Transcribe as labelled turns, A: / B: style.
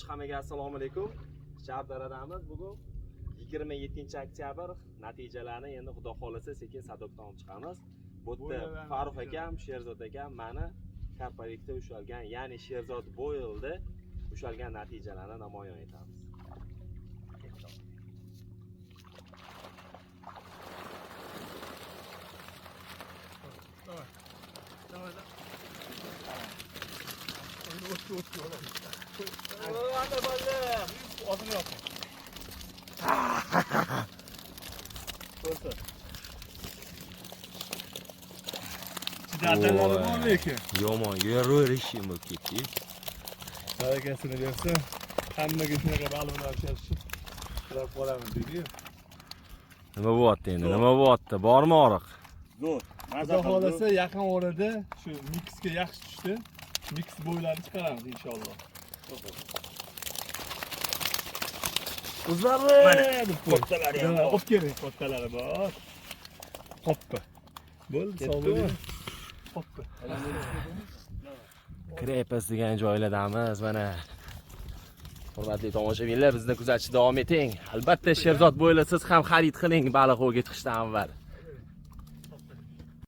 A: Xo'sh, hammaga assalomu alaykum. Shardaradamiz bugun 27-oktyabr. Natijalarni endi xudo xolasa sekin sadokdan olib chiqamiz. Bu yerda Farruh akam, Sherzod akam meni korporativda ushalgan, ya'ni Sherzod Boilda ushalgan natijalarni namoyon etamiz. Yomon yuraverishim bo'lib ketdi.
B: Barakasini bersa, hammaga shunaqa baliqlar pishirishib qilib qolaman deydi-yu.
A: Nima bo'lyapti endi? Nima bo'lyapti? Bormi oriq?
B: Zo'r. Xudo xolasa yaqin orada shu miksga yaxshi tushdi. Miks bo'ylarini chiqaramiz inshaalloh. O'zlari kattalar ham bor. Olib keling, kattalari bor. Qoppa. Bo'ldi, sog' bo'ling. Qoppa.
A: Krepas degan joylardamiz mana. Hurmatli tomoshabinlar, bizni kuzatishda davom eting. Albatta Sherzod Boilda siz ham xarid qiling baliq o'g'ga chiqishdan avval.